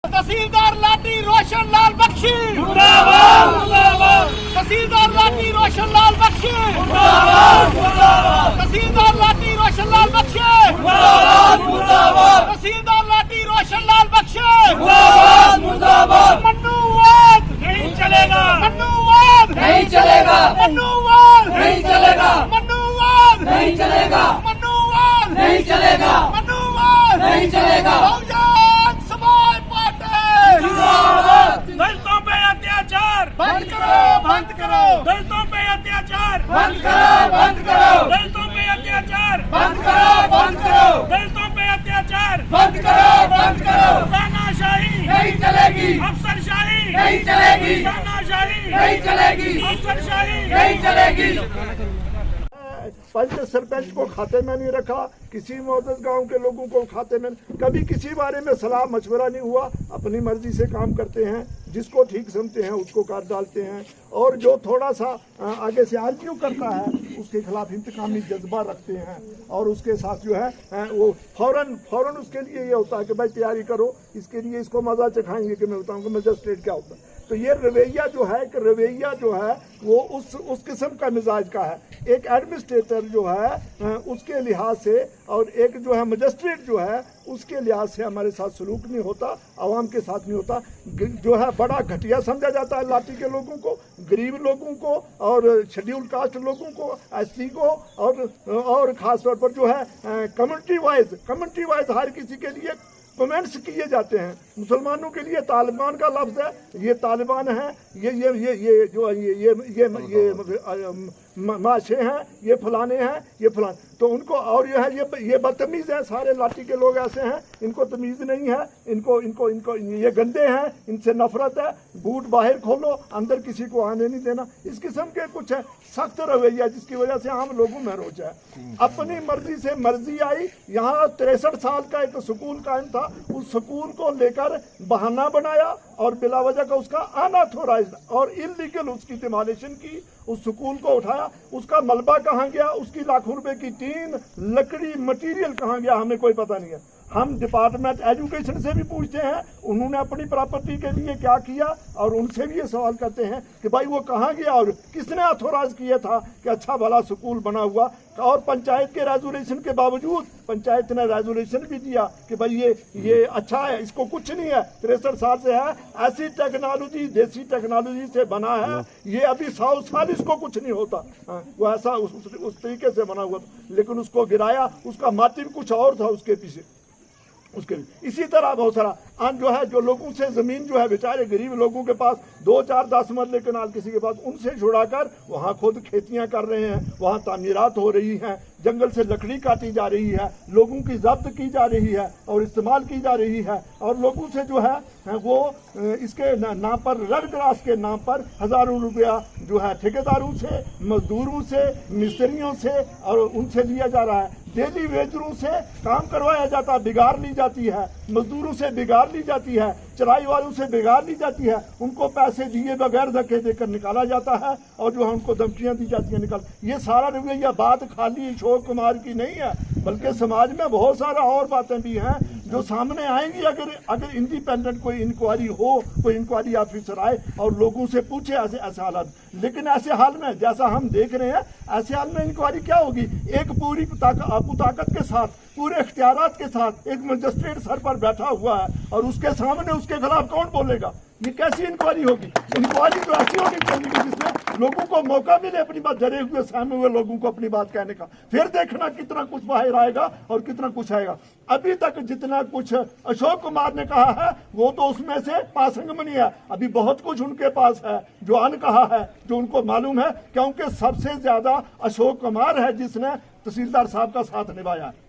तहसीलदार लाठी रोशन लाल बख्शी मुर्दाबाद मुर्दाबाद तहसीलदार लाठी रोशन लाल बख्शी मुर्दाबाद मुर्दाबाद तहसीलदार लाठी रोशन लाल बख्शी मुर्दाबाद मुर्दाबाद तहसीलदार लाठी रोशन लाल बख्शी मुर्दाबाद मुर्दाबाद मन्नूवाद नहीं चलेगा मन्नूवाद नहीं चलेगा मन्नूवाद नहीं चलेगा मन्नूवाद नहीं चलेगा मन्नूवाद नहीं चलेगा मन्नूवाद नहीं चलेगा बहुजन समाज पार्टी जिंदाबाद। दलितों पे अत्याचार बंद करो बंद करो दलितों पे अत्याचार बंद करो दलितों पे अत्याचार बंद करो दलितों पे अत्याचार बंद करो तानाशाही नहीं चलेगी अफसरशाही नहीं चलेगी तानाशाही नहीं चलेगी अफसरशाही नहीं चलेगी पंच सरपंच को खाते में नहीं रखा, किसी मोहतज गांव के लोगों को खाते में, कभी किसी बारे में सलाह मशवरा नहीं हुआ। अपनी मर्जी से काम करते हैं, जिसको ठीक समझते हैं उसको काट डालते हैं, और जो थोड़ा सा आगे से आर्ग्यू करता है उसके खिलाफ इंतकामी जज्बा रखते हैं, और उसके साथ जो है वो फौरन उसके लिए ये होता है कि भाई तैयारी करो, इसके लिए इसको मजा चखाएंगे कि मैं बताऊंगा मजिस्ट्रेट क्या होता है। तो ये रवैया जो है कि रवैया जो है वो उस किस्म का मिजाज का है। एक एडमिनिस्ट्रेटर जो है उसके लिहाज से, और एक जो है मजिस्ट्रेट जो है उसके लिहाज से हमारे साथ सलूक नहीं होता, आवाम के साथ नहीं होता। जो है बड़ा घटिया समझा जाता है लाठी के लोगों को, गरीब लोगों को, और शेड्यूल कास्ट लोगों को, एससी को, और ख़ास तौर पर जो है कम्युनिटी वाइज हर किसी के लिए कमेंट्स किए जाते हैं। मुसलमानों के लिए तालिबान का लफ्ज़ है, ये तालिबान है, ये जो ये माशे हैं, ये फलाने हैं, ये फलाने, तो उनको, और ये है ये बदतमीज़ है। सारे लाठी के लोग ऐसे हैं, इनको तमीज़ नहीं है, इनको ये गंदे हैं, इनसे नफरत है, बूट बाहर खोलो, अंदर किसी को आने नहीं देना, इस किस्म के कुछ है सख्त रवैया, जिसकी वजह से आम लोगों में रोज है। अपनी मर्जी से मर्जी आई। यहाँ 63 साल का एक स्कूल कायम था, उस स्कूल को लेकर बहाना बनाया और बिला वजह का उसका अनऑथोराइज्ड और इलीगल उसकी डिमोलिशन की, उस स्कूल को उठाया, उसका मलबा कहाँ गया, उसकी लाखों रुपए की टीन, लकड़ी, मटेरियल कहाँ गया, हमें कोई पता नहीं है। हम डिपार्टमेंट एजुकेशन से भी पूछते हैं उन्होंने अपनी प्रॉपर्टी के लिए क्या किया, और उनसे भी ये सवाल करते हैं कि भाई वो कहाँ गया और किसने ऑथोराइज किया था कि अच्छा भला स्कूल बना हुआ। और पंचायत के रेजोल्यूशन के बावजूद पंचायत ने रेजोल्यूशन भी दिया कि भाई ये अच्छा है, इसको कुछ नहीं है, 63 साल से है, ऐसी टेक्नोलॉजी, देसी टेक्नोलॉजी से बना है, ये अभी 100 साल इसको कुछ नहीं होता। वो ऐसा उस तरीके से बना हुआ था, लेकिन उसको गिराया, उसका मोटिव कुछ और था उसके पीछे उसके लिए। इसी तरह बहुत सारा जो है, जो लोगों से ज़मीन जो है बेचारे गरीब लोगों के पास 2, 4, 10 मरले कनाल किसी के पास, उनसे छुड़ाकर वहाँ खुद खेतियाँ कर रहे हैं, वहाँ तामीरात हो रही हैं, जंगल से लकड़ी काटी जा रही है, लोगों की जब्त की जा रही है और इस्तेमाल की जा रही है, और लोगों से जो है वो इसके नाम पर, रेड क्रॉस के नाम पर हज़ारों रुपया जो है ठेकेदारों से, मजदूरों से, मिस्त्रियों से, और उनसे लिया जा रहा है। डेली वेजरों से काम करवाया जाता, बिगाड़ ली जाती है, मजदूरों से बिगाड़ ली जाती है, चराई वालों से बिगाड़ ली जाती है, उनको पैसे दिए बगैर धक्के देकर निकाला जाता है, और जो है उनको धमकियां दी जाती हैं निकाल। ये सारा रवैया बात खाली अशोक कुमार की नहीं है, बल्कि समाज में बहुत सारा और बातें भी हैं जो सामने आएंगी अगर इंडिपेंडेंट कोई इंक्वायरी हो, कोई इंक्वायरी ऑफिसर आए और लोगों से पूछे ऐसे हालात। लेकिन ऐसे हाल में जैसा हम देख रहे हैं, ऐसे हाल में इंक्वायरी क्या होगी? एक पूरी ताकत के साथ, पूरे इख्तियारात के साथ एक मजिस्ट्रेट सर पर बैठा हुआ है, और उसके सामने उसके खिलाफ कौन बोलेगा? ये कैसी इंक्वायरी होगी? इंक्वायरी तो ऐसी होनी चाहिए जिसमें लोगों को मौका मिले अपनी बात, डरे हुए सहमे हुए लोगों को अपनी बात कहने का, फिर देखना कितना कुछ बाहर आएगा और कितना कुछ आएगा। अभी तक जितना कुछ अशोक कुमार ने कहा है वो तो उसमें से पासंगमनी है, अभी बहुत कुछ उनके पास है जो अनकहा है, जो उनको मालूम है, क्योंकि सबसे ज्यादा अशोक कुमार है जिसने तहसीलदार साहब का साथ निभाया है।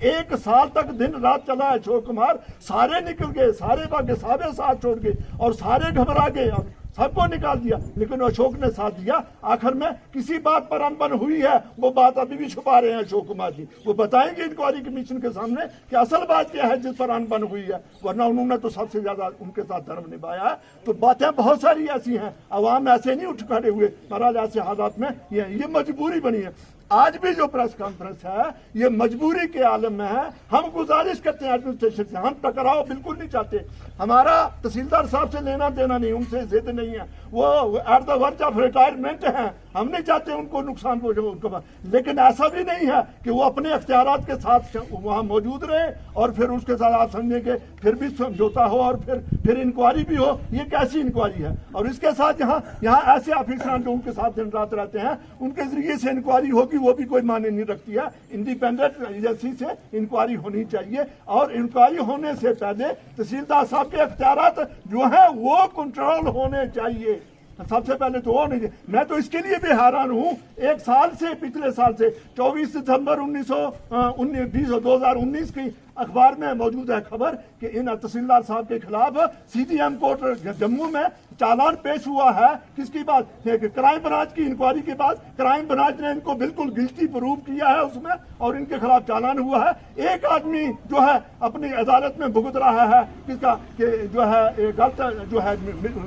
1 साल तक दिन रात चला है अशोक कुमार, सारे निकल गए, सारे भागे, सारे साथ छोड़ गए और सारे घबरा गए। सबको निकाल दिया, लेकिन अशोक ने साथ दिया। आखिर में किसी बात पर अनबन हुई है, वो बात अभी भी छुपा रहे हैं अशोक कुमार जी। वो बताएंगे इंक्वायरी कमीशन के सामने कि असल बात क्या है जिस पर अनबन हुई है, वरना उन्होंने तो सबसे ज्यादा उनके साथ धर्म निभाया है। तो बातें बहुत सारी ऐसी हैं, अवाम ऐसे नहीं उठ खड़े हुए महाराज, ऐसे हालात में ये मजबूरी बनी है। आज भी जो प्रेस कॉन्फ्रेंस है ये मजबूरी के आलम में है। हम गुजारिश करते हैं एडमिनिस्ट्रेशन से, हम टकराव बिल्कुल नहीं चाहते, हमारा तहसीलदार साहब से लेना देना नहीं, उनसे जिद नहीं है, वो at the verge of retirement हैं, हम नहीं चाहते उनको नुकसान पहुंचे उनको। लेकिन ऐसा भी नहीं है कि वो अपने अख्तियारात के साथ वहाँ मौजूद रहे और फिर उसके साथ आप समझें कि फिर भी समझौता हो और फिर इंक्वायरी भी हो। ये कैसी इंक्वायरी है? और इसके साथ यहाँ ऐसे ऑफिसर जो उनके साथ दिन रात रहते हैं, उनके जरिए से इंक्वायरी होगी, वो भी कोई मायने नहीं रखती है। इंडिपेंडेंट एजेंसी से इंक्वायरी होनी चाहिए और इंक्वायरी होने से पहले तहसीलदार साहब के अख्तियारात जो है वो कंट्रोल होने चाहिए। सबसे पहले तो वो नहीं। मैं तो इसके लिए भी हैरान हूँ, एक साल से, पिछले साल से 24 दिसंबर 2019 की अखबार में मौजूद है खबर कि इन तहसीलदार साहब के खिलाफ CGM कोर्ट जम्मू में चालान पेश हुआ है। किसकी बात? क्राइम ब्रांच की इंक्वायरी के बाद क्राइम ब्रांच ने इनको बिल्कुल गिल्टी प्रूव किया है उसमें और इनके खिलाफ चालान हुआ है। एक आदमी जो है अपनी अदालत में भुगत रहा है किसका कि जो है गलत जो है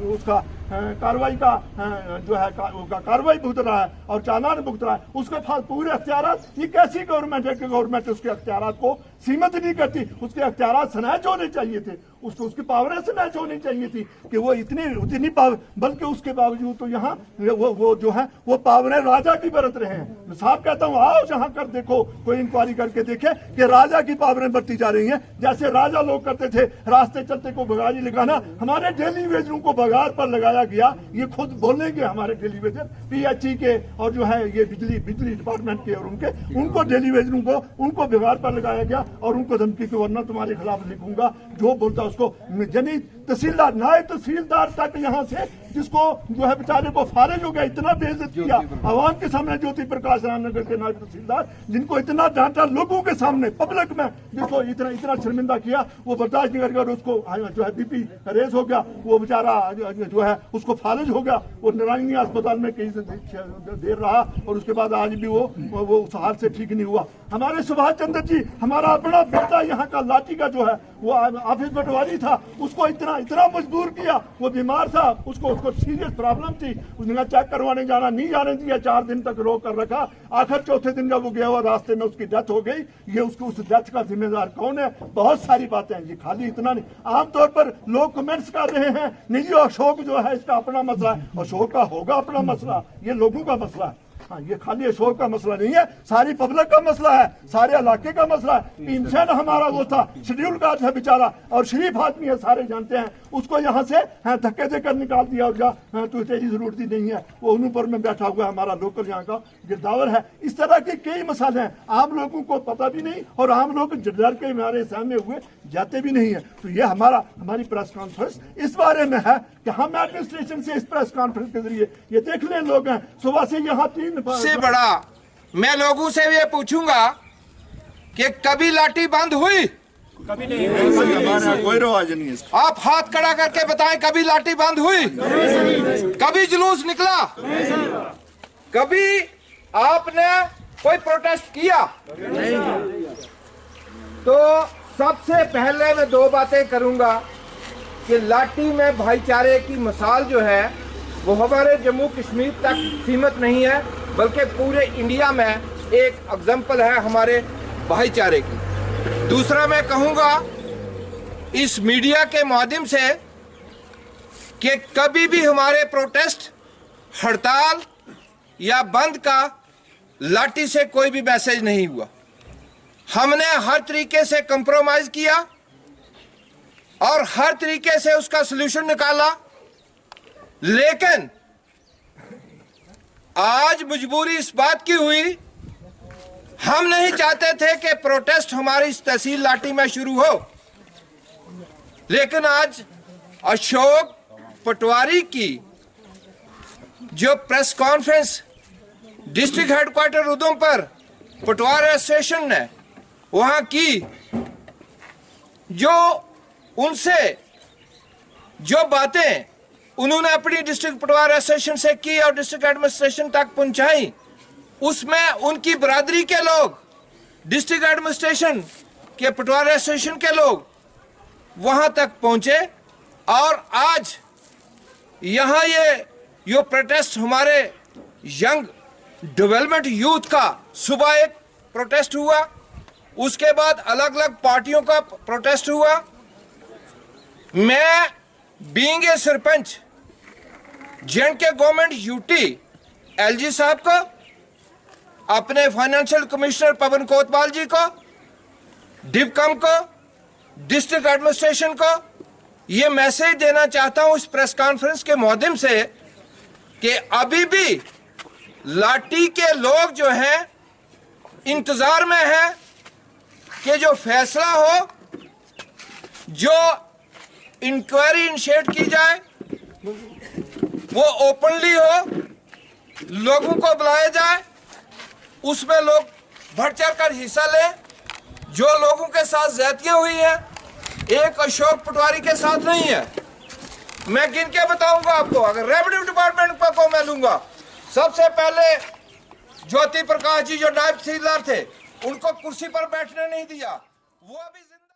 उसका कार्रवाई का जो है कार्रवाई भुगत रहा है और चालान भुगत रहा है, उसके पास पूरे अख्तियारात। ये कैसी गवर्नमेंट है कि गवर्नमेंट उसके अख्तियारात को सीमित नहीं करती? उसके अख्तियारात स्नैच होने चाहिए थे, उसको उसकी पावरें स्नैच होनी चाहिए थी कि वो इतनी पावर, बल्कि उसके बावजूद तो यहाँ वो जो है वो पावरें राजा की बरत रहे हैं। साहब कहता हूँ आओ जहाँ कर देखो, कोई इंक्वायरी करके देखे कि राजा की पावरें बरती जा रही हैं, जैसे राजा लोग करते थे रास्ते चलते को भगारी लगाना। हमारे डेली वेजरों को भगार पर लगाया गया, ये खुद बोलेंगे हमारे डेली वेजर PHE के और जो है ये बिजली डिपार्टमेंट के और उनको डेली वेजरों को उनको भगार पर लगाया गया और उनको धमकी के वरना तुम्हारे खिलाफ लिखूंगा, जो बोलता उसको। यानी तहसीलदार, नायब तहसीलदार तक यहाँ से जिसको जो है बेचारे को फारिज हो गया, इतना बेइज्जत किया आवाम के सामने। ज्योति प्रकाश रामनगर के नायब तहसीलदार जिनको इतना डांटा लोगों के सामने पब्लिक में, जिसको इतना शर्मिंदा किया, वो बर्दाश्त नहीं करके और उसको जो है BP रेस हो गया, वो बेचारा जो है उसको फारिज हो गया। वो नारायणी अस्पताल में कई देर रहा और उसके बाद आज भी वो उस हाल से ठीक नहीं हुआ। हमारे सुभाष चंद्र जी, हमारा अपना बेटा यहाँ का लाठी का जो है वो ऑफिस पटवारी था, उसको इतना मजबूर किया, वो बीमार था, उसको सीरियस प्रॉब्लम थी, उसने चेक करवाने जाना नहीं जाने दिया, 4 दिन तक रोक कर रखा। आखिर चौथे दिन जब वो गया हुआ रास्ते में उसकी डेथ हो गई। ये उसको उस डेथ का जिम्मेदार कौन है? बहुत सारी बातें हैं, ये खाली इतना नहीं। आमतौर पर लोग कमेंट्स कर रहे हैं नहीं जी अशोक जो है इसका अपना मसला है, अशोक का होगा अपना मसला, ये लोगों का मसला है। हाँ, ये खाली अशोक का मसला नहीं है, सारी पब्लिक का मसला है, सारे इलाके का मसला है। पेंशन हमारा वो था, शेड्यूल कास्ट है बेचारा और शरीफ आदमी है, सारे जानते हैं, उसको यहाँ से धक्के देकर निकाल दिया और जा तो तेरी जरूरत ही नहीं है। वो अनूपर में बैठा हुआ है, हमारा लोकल यहाँ का गिरदावर है। इस तरह के कई मसाले हैं, आम लोगों को पता भी नहीं और आम लोग डर के हमारे सामने हुए जाते भी नहीं है। तो ये हमारी प्रेस कॉन्फ्रेंस इस बारे में है कि हम एडमिनिस्ट्रेशन से इस प्रेस कॉन्फ्रेंस के जरिए ये देख लें, लोग हैं सुबह से यहाँ 3 से बड़ा मैं लोगों से ये पूछूंगा कि कभी लाठी बंद हुई? कभी नहीं, कोई रवाज नहीं है। आप हाथ खड़ा करके बताएं, कभी लाठी बंद हुई? कभी जुलूस निकला? कभी आपने कोई प्रोटेस्ट किया? तो सबसे पहले मैं 2 बातें करूंगा कि लाठी में भाईचारे की मिसाल जो है वो हमारे जम्मू कश्मीर तक सीमित नहीं है, बल्कि पूरे इंडिया में एक एग्जाम्पल है हमारे भाईचारे की। दूसरा मैं कहूँगा इस मीडिया के माध्यम से कि कभी भी हमारे प्रोटेस्ट, हड़ताल या बंद का लाठी से कोई भी मैसेज नहीं हुआ। हमने हर तरीके से कंप्रोमाइज किया और हर तरीके से उसका सलूशन निकाला, लेकिन आज मजबूरी इस बात की हुई, हम नहीं चाहते थे कि प्रोटेस्ट हमारी इस तहसील लाठी में शुरू हो, लेकिन आज अशोक पटवारी की जो press conference district headquarter Udhampur पटवार एसोसिएशन ने वहां की, जो उनसे जो बातें उन्होंने अपनी डिस्ट्रिक्ट पटवारी एसोसिएशन से की और डिस्ट्रिक्ट एडमिनिस्ट्रेशन तक पहुंचाई, उसमें उनकी बरादरी के लोग, डिस्ट्रिक्ट एडमिनिस्ट्रेशन के पटवारी एसोसिएशन के लोग वहां तक पहुंचे। और आज यहां ये प्रोटेस्ट हमारे यंग डेवलपमेंट यूथ का सुबह एक प्रोटेस्ट हुआ, उसके बाद अलग अलग पार्टियों का प्रोटेस्ट हुआ। मैं being a sarpanch J&K government UT LG साहब को, अपने फाइनेंशियल कमिश्नर पवन कोतवाल जी को, डिवकम को, डिस्ट्रिक्ट एडमिनिस्ट्रेशन को ये मैसेज देना चाहता हूं इस प्रेस कॉन्फ्रेंस के माध्यम से कि अभी भी लाठी के लोग जो हैं इंतजार में हैं कि जो फैसला हो, जो इंक्वायरी इनिशिएट की जाए वो ओपनली हो, लोगों को बुलाया जाए, उसमें लोग बढ़ चढ़ कर हिस्सा लें। जो लोगों के साथ ज्यादतियां हुई हैं, एक अशोक पटवारी के साथ नहीं है। मैं गिन के बताऊंगा आपको, अगर रेवेन्यू डिपार्टमेंट को मैं लूंगा, सबसे पहले ज्योति प्रकाश जी जो नायब तहसीलदार थे, उनको कुर्सी पर बैठने नहीं दिया, वो अभी